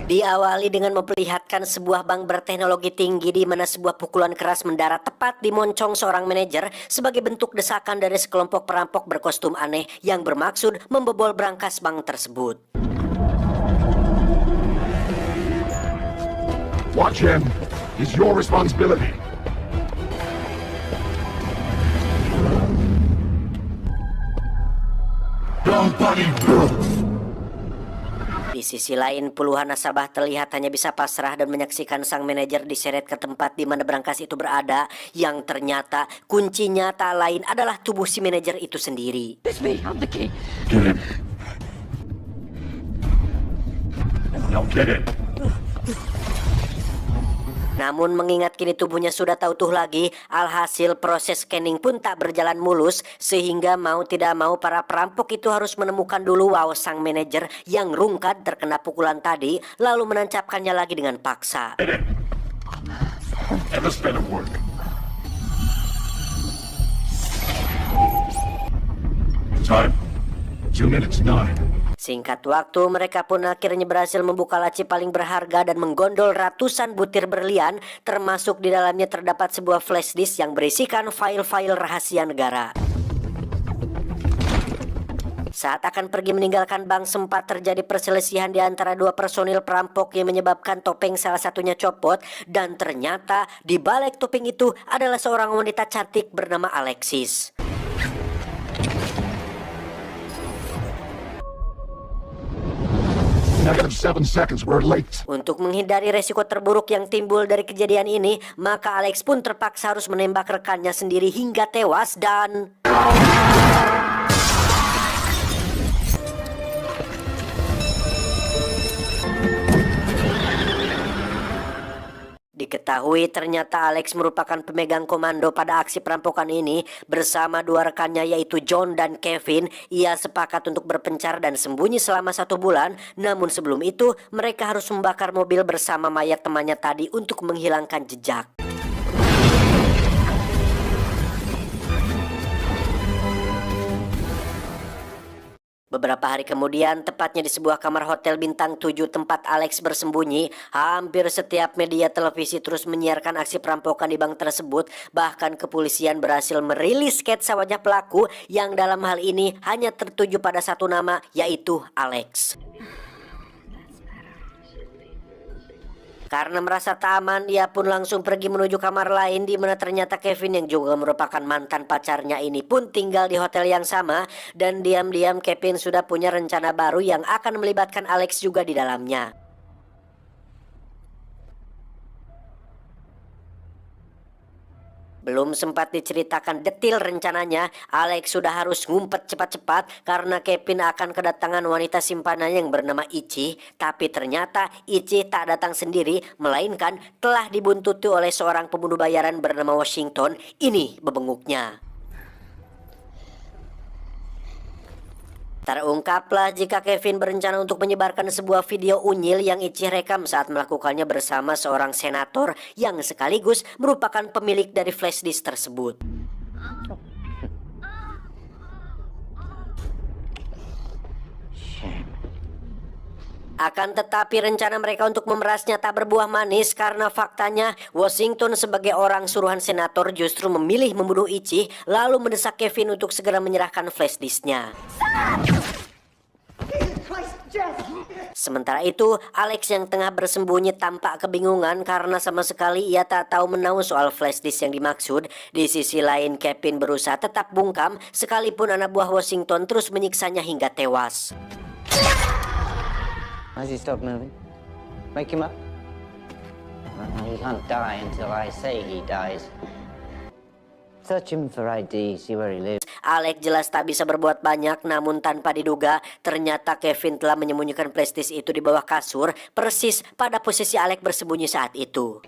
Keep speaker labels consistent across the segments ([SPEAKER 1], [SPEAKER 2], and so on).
[SPEAKER 1] Diawali dengan memperlihatkan sebuah bank berteknologi tinggi di mana sebuah pukulan keras mendarat tepat di moncong seorang manajer sebagai bentuk desakan dari sekelompok perampok berkostum aneh yang bermaksud membobol brankas bank tersebut.
[SPEAKER 2] Watch him. It's your responsibility. Don't buddy.
[SPEAKER 1] Di sisi lain, puluhan nasabah terlihat hanya bisa pasrah dan menyaksikan sang manajer diseret ke tempat di mana brankas itu berada, yang ternyata kuncinya tak lain adalah tubuh si manajer itu sendiri.
[SPEAKER 2] It's me. I'm the key. Get him. Now get him.
[SPEAKER 1] Namun mengingat kini tubuhnya sudah tak utuh lagi, alhasil proses scanning pun tak berjalan mulus, sehingga mau tidak mau para perampok itu harus menemukan dulu sang manajer yang rungkad terkena pukulan tadi, lalu menancapkannya lagi dengan paksa.
[SPEAKER 2] Ever spent of work. Time. 2 minutes, 9.
[SPEAKER 1] Singkat waktu, mereka pun akhirnya berhasil membuka laci paling berharga dan menggondol ratusan butir berlian, termasuk di dalamnya terdapat sebuah flash disk yang berisikan file-file rahasia negara. Saat akan pergi meninggalkan bank, sempat terjadi perselisihan di antara dua personil perampok yang menyebabkan topeng salah satunya copot, dan ternyata di balik topeng itu adalah seorang wanita cantik bernama Alexis. Untuk menghindari resiko terburuk yang timbul dari kejadian ini, maka Alex pun terpaksa harus menembak rekannya sendiri hingga tewas dan... Diketahui ternyata Alex merupakan pemegang komando pada aksi perampokan ini. Bersama dua rekannya yaitu John dan Kevin, ia sepakat untuk berpencar dan sembunyi selama 1 bulan. Namun sebelum itu mereka harus membakar mobil bersama mayat temannya tadi untuk menghilangkan jejak. Beberapa hari kemudian, tepatnya di sebuah kamar hotel bintang 7 tempat Alex bersembunyi, hampir setiap media televisi terus menyiarkan aksi perampokan di bank tersebut. Bahkan kepolisian berhasil merilis sketsa wajah pelaku yang dalam hal ini hanya tertuju pada satu nama, yaitu Alex. Karena merasa tak aman, ia pun langsung pergi menuju kamar lain di mana ternyata Kevin yang juga merupakan mantan pacarnya ini pun tinggal di hotel yang sama, dan diam-diam Kevin sudah punya rencana baru yang akan melibatkan Alex juga di dalamnya. Belum sempat diceritakan detil rencananya, Alex sudah harus ngumpet cepat-cepat karena Kevin akan kedatangan wanita simpanannya yang bernama Ichi. Tapi ternyata Ichi tak datang sendiri, melainkan telah dibuntuti oleh seorang pembunuh bayaran bernama Washington. Ini bebenguknya. Terungkaplah jika Kevin berencana untuk menyebarkan sebuah video unyil yang Ichi rekam saat melakukannya bersama seorang senator yang sekaligus merupakan pemilik dari flash disk tersebut. Akan tetapi rencana mereka untuk memerasnya tak berbuah manis karena faktanya Washington sebagai orang suruhan senator justru memilih membunuh Ichi lalu mendesak Kevin untuk segera menyerahkan flash disknya. Sementara itu, Alex yang tengah bersembunyi tampak kebingungan karena sama sekali ia tak tahu menahu soal flash disk yang dimaksud. Di sisi lain, Kevin berusaha tetap bungkam sekalipun anak buah Washington terus menyiksanya hingga tewas.
[SPEAKER 3] Has he stopped moving? Wake him up. He can't die until I say he dies. Search him for ID, see where he lives.
[SPEAKER 1] Alex jelas tak bisa berbuat banyak, namun tanpa diduga ternyata Kevin telah menyembunyikan flash disk itu di bawah kasur, persis pada posisi Alex bersembunyi saat itu.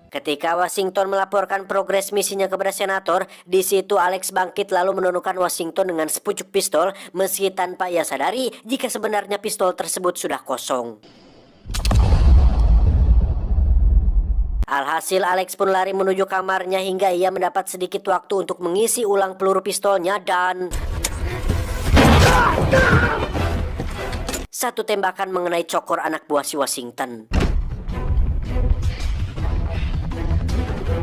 [SPEAKER 1] Ketika Washington melaporkan progres misinya kepada senator, di situ Alex bangkit lalu menundukkan Washington dengan sepucuk pistol, meski tanpa ia sadari jika sebenarnya pistol tersebut sudah kosong. Alhasil Alex pun lari menuju kamarnya hingga ia mendapat sedikit waktu untuk mengisi ulang peluru pistolnya dan... satu tembakan mengenai cokor anak buah si Washington.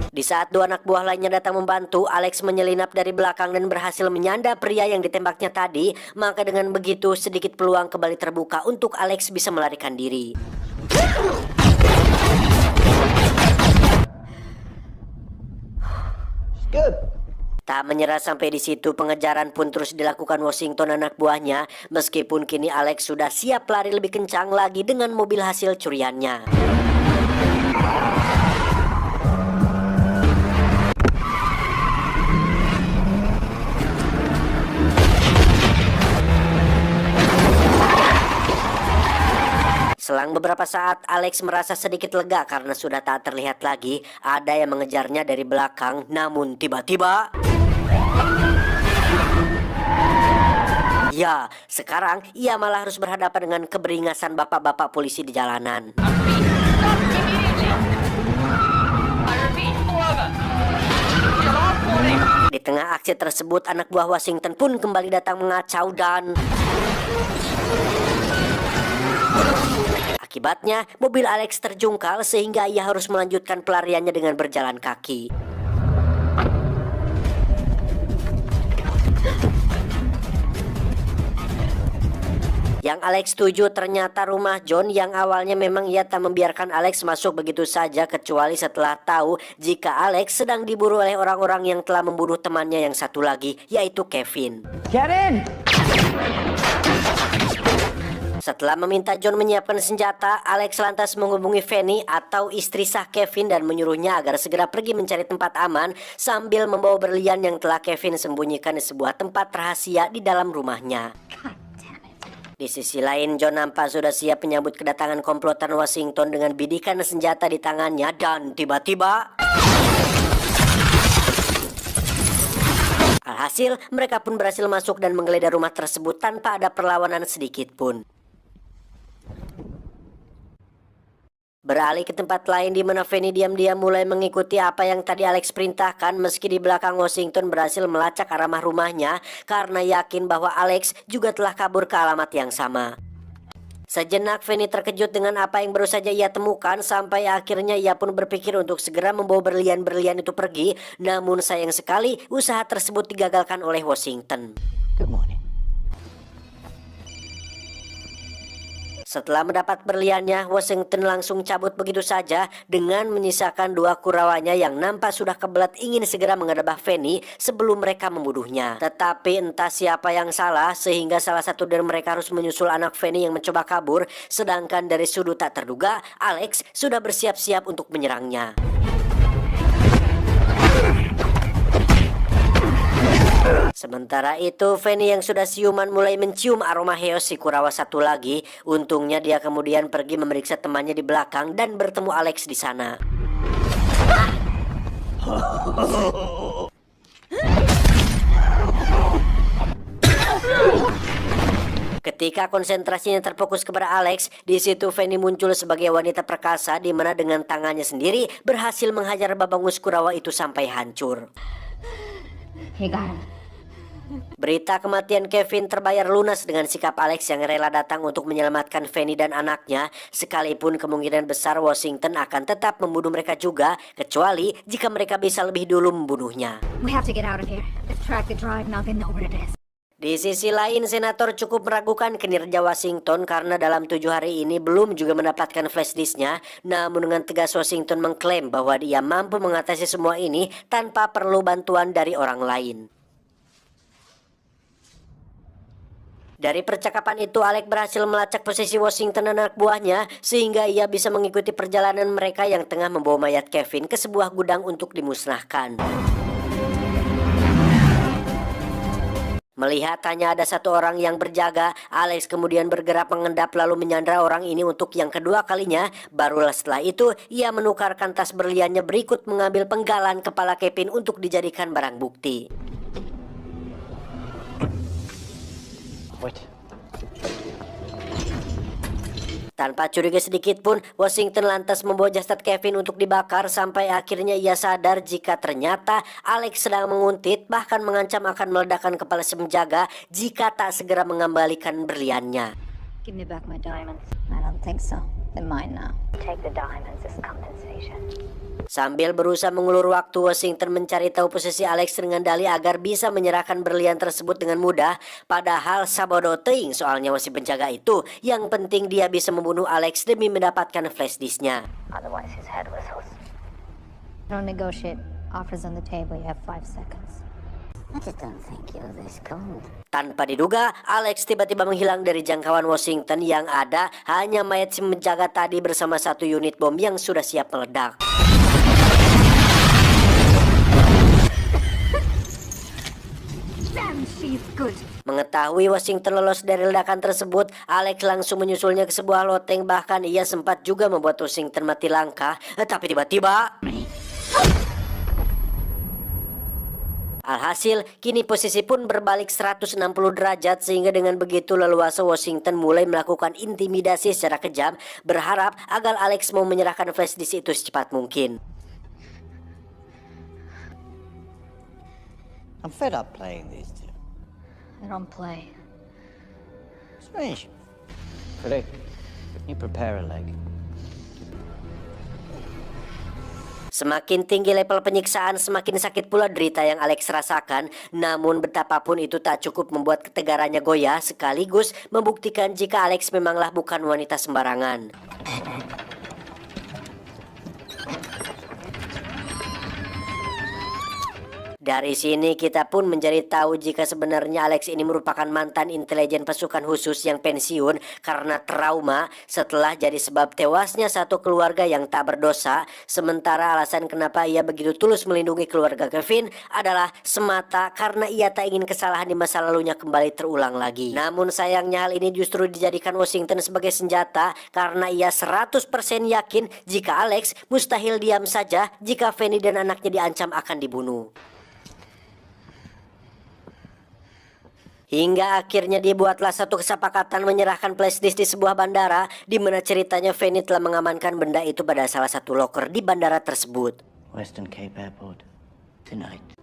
[SPEAKER 1] Di saat dua anak buah lainnya datang membantu, Alex menyelinap dari belakang dan berhasil menyanda pria yang ditembaknya tadi. Maka dengan begitu sedikit peluang kembali terbuka untuk Alex bisa melarikan diri.
[SPEAKER 3] Good.
[SPEAKER 1] Tak menyerah sampai di situ, pengejaran pun terus dilakukan Washington anak buahnya. Meskipun kini Alex sudah siap lari lebih kencang lagi dengan mobil hasil curiannya. Selang beberapa saat, Alex merasa sedikit lega karena sudah tak terlihat lagi ada yang mengejarnya dari belakang. Namun tiba-tiba... Ya, sekarang ia malah harus berhadapan dengan keberingasan bapak-bapak polisi di jalanan. Di tengah aksi tersebut, anak buah Washington pun kembali datang mengacau dan... Akibatnya, mobil Alex terjungkal sehingga ia harus melanjutkan pelariannya dengan berjalan kaki. Yang Alex tuju ternyata rumah John yang awalnya memang ia tak membiarkan Alex masuk begitu saja kecuali setelah tahu jika Alex sedang diburu oleh orang-orang yang telah membunuh temannya yang satu lagi, yaitu Kevin.
[SPEAKER 3] Get in!
[SPEAKER 1] Setelah meminta John menyiapkan senjata, Alex lantas menghubungi Fanny atau istri sah Kevin dan menyuruhnya agar segera pergi mencari tempat aman sambil membawa berlian yang telah Kevin sembunyikan di sebuah tempat rahasia di dalam rumahnya. Di sisi lain, John nampak sudah siap menyambut kedatangan komplotan Washington dengan bidikan senjata di tangannya dan tiba-tiba... Alhasil, mereka pun berhasil masuk dan menggeledah rumah tersebut tanpa ada perlawanan sedikit pun. Beralih ke tempat lain di mana Fanny diam-diam mulai mengikuti apa yang tadi Alex perintahkan meski di belakang Washington berhasil melacak arah rumahnya karena yakin bahwa Alex juga telah kabur ke alamat yang sama. Sejenak Fanny terkejut dengan apa yang baru saja ia temukan sampai akhirnya ia pun berpikir untuk segera membawa berlian-berlian itu pergi, namun sayang sekali usaha tersebut digagalkan oleh Washington.
[SPEAKER 3] Good morning.
[SPEAKER 1] Setelah mendapat berliannya, Washington langsung cabut begitu saja dengan menyisakan dua kurawanya yang nampak sudah kebelat ingin segera menghadap Fanny sebelum mereka membunuhnya. Tetapi entah siapa yang salah sehingga salah satu dari mereka harus menyusul anak Fanny yang mencoba kabur, sedangkan dari sudut tak terduga, Alex sudah bersiap-siap untuk menyerangnya. Sementara itu, Fanny yang sudah siuman mulai mencium aroma heos si Kurawa satu lagi. Untungnya dia kemudian pergi memeriksa temannya di belakang dan bertemu Alex di sana. Ketika konsentrasinya terfokus kepada Alex, di situ Fanny muncul sebagai wanita perkasa di mana dengan tangannya sendiri berhasil menghajar babangus Kurawa itu sampai hancur.
[SPEAKER 4] You got him.
[SPEAKER 1] Berita kematian Kevin terbayar lunas dengan sikap Alex yang rela datang untuk menyelamatkan Fanny dan anaknya, sekalipun kemungkinan besar Washington akan tetap membunuh mereka juga, kecuali jika mereka bisa lebih dulu membunuhnya.
[SPEAKER 4] We have to get out of here. Track the drive, now they know where it is.
[SPEAKER 1] Di sisi lain, senator cukup meragukan kinerja Washington karena dalam 7 hari ini belum juga mendapatkan flash disknya. Namun dengan tegas Washington mengklaim bahwa dia mampu mengatasi semua ini tanpa perlu bantuan dari orang lain. Dari percakapan itu, Alex berhasil melacak posisi Washington dan anak buahnya sehingga ia bisa mengikuti perjalanan mereka yang tengah membawa mayat Kevin ke sebuah gudang untuk dimusnahkan. Melihat hanya ada satu orang yang berjaga, Alex kemudian bergerak mengendap lalu menyandra orang ini untuk yang kedua kalinya. Barulah setelah itu, ia menukarkan tas berliannya berikut mengambil penggalan kepala Kevin untuk dijadikan barang bukti.
[SPEAKER 3] Wait.
[SPEAKER 1] Tanpa curiga sedikit pun, Washington lantas membawa jasad Kevin untuk dibakar sampai akhirnya ia sadar jika ternyata Alex sedang menguntit bahkan mengancam akan meledakkan kepala si penjaga jika tak segera mengembalikan berliannya.
[SPEAKER 4] Give me back my diamonds. I don't think so. They're mine now. Take the diamonds as compensation.
[SPEAKER 1] Sambil berusaha mengulur waktu, Washington mencari tahu posisi Alex dengan dalih agar bisa menyerahkan berlian tersebut dengan mudah. Padahal sabodo teuing soalnya masih penjaga itu. Yang penting dia bisa membunuh Alex demi mendapatkan flash disknya.
[SPEAKER 4] Otherwise, his head whistles. Don't negotiate. Offers on the table. You have 5 seconds. I just don't think you're this cold.
[SPEAKER 1] Tanpa diduga, Alex tiba-tiba menghilang dari jangkauan Washington. Yang ada hanya mayat si penjaga tadi bersama satu unit bom yang sudah siap meledak.
[SPEAKER 4] Damn, she's good.
[SPEAKER 1] Mengetahui Washington lolos dari ledakan tersebut, Alex langsung menyusulnya ke sebuah loteng. Bahkan ia sempat juga membuat Washington mati langkah. Tapi tiba-tiba alhasil, kini posisi pun berbalik 160 derajat sehingga dengan begitu leluasa Washington mulai melakukan intimidasi secara kejam berharap agar Alex mau menyerahkan flash disk itu secepat mungkin.
[SPEAKER 3] I'm fed up playing these two.
[SPEAKER 4] I don't play.
[SPEAKER 3] Strange. Critic, you prepare a leg.
[SPEAKER 1] Semakin tinggi level penyiksaan, semakin sakit pula derita yang Alex rasakan. Namun betapapun itu tak cukup membuat ketegarannya goyah, sekaligus membuktikan jika Alex memanglah bukan wanita sembarangan. Dari sini kita pun menjadi tahu jika sebenarnya Alex ini merupakan mantan intelijen pasukan khusus yang pensiun karena trauma setelah jadi sebab tewasnya satu keluarga yang tak berdosa. Sementara alasan kenapa ia begitu tulus melindungi keluarga Kevin adalah semata karena ia tak ingin kesalahan di masa lalunya kembali terulang lagi. Namun sayangnya hal ini justru dijadikan Washington sebagai senjata karena ia 100% yakin jika Alex mustahil diam saja jika Fanny dan anaknya diancam akan dibunuh. Hingga akhirnya dibuatlah satu kesepakatan menyerahkan flash disk di sebuah bandara di mana ceritanya Fanny telah mengamankan benda itu pada salah satu loker di bandara tersebut.
[SPEAKER 3] Western Cape Airport. Tonight.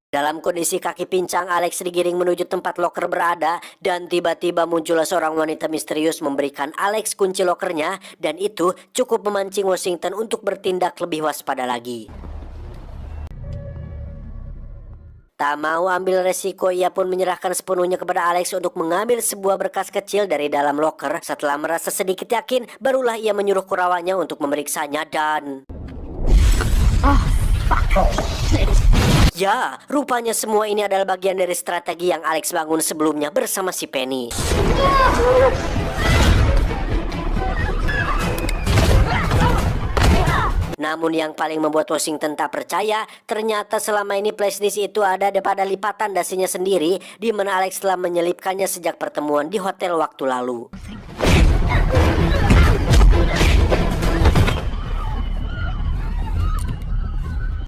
[SPEAKER 1] Dalam kondisi kaki pincang, Alex digiring menuju tempat loker berada dan tiba-tiba muncullah seorang wanita misterius memberikan Alex kunci lokernya dan itu cukup memancing Washington untuk bertindak lebih waspada lagi. Tak mau ambil resiko, ia pun menyerahkan sepenuhnya kepada Alex untuk mengambil sebuah berkas kecil dari dalam loker. Setelah merasa sedikit yakin, barulah ia menyuruh kurawannya untuk memeriksanya dan... Ya, rupanya semua ini adalah bagian dari strategi yang Alex bangun sebelumnya bersama si Penny. Namun yang paling membuat Washington tak percaya, ternyata selama ini flash disk itu ada pada lipatan dasinya sendiri, di mana Alex telah menyelipkannya sejak pertemuan di hotel waktu lalu.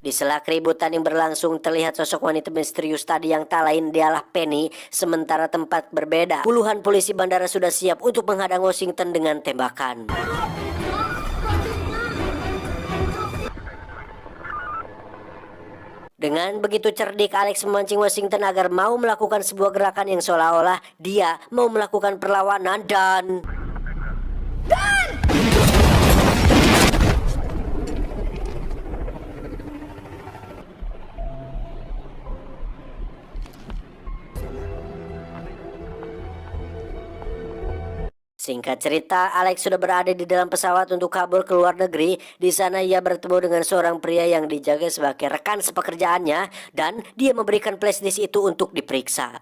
[SPEAKER 1] Di sela keributan yang berlangsung, terlihat sosok wanita misterius tadi yang tak lain dialah Penny. Sementara tempat berbeda, puluhan polisi bandara sudah siap untuk menghadang Washington dengan tembakan. Dengan begitu cerdik, Alex memancing Washington agar mau melakukan sebuah gerakan yang seolah-olah dia mau melakukan perlawanan dan... Singkat cerita, Alex sudah berada di dalam pesawat untuk kabur ke luar negeri. Di sana ia bertemu dengan seorang pria yang dijaga sebagai rekan sepekerjaannya dan dia memberikan flash disk itu untuk diperiksa.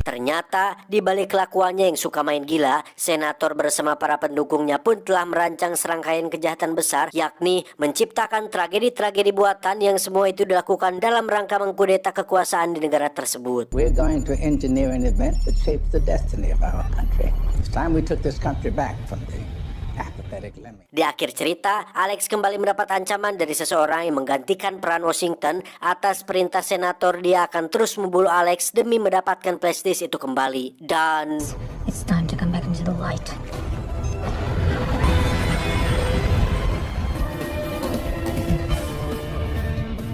[SPEAKER 1] Ternyata di balik kelakuannya yang suka main gila, senator bersama para pendukungnya pun telah merancang serangkaian kejahatan besar, yakni menciptakan tragedi-tragedi buatan yang semua itu dilakukan dalam rangka mengkudeta kekuasaan di negara tersebut.
[SPEAKER 5] We're going to engineer an event that shapes the destiny of our country. It's time we took this country back from the apathetic lemming.
[SPEAKER 1] Di akhir cerita, Alex kembali mendapat ancaman dari seseorang yang menggantikan peran Washington. Atas perintah senator, dia akan terus membunuh Alex demi mendapatkan flash disk itu kembali. Dan...
[SPEAKER 4] It's time to come back into the light.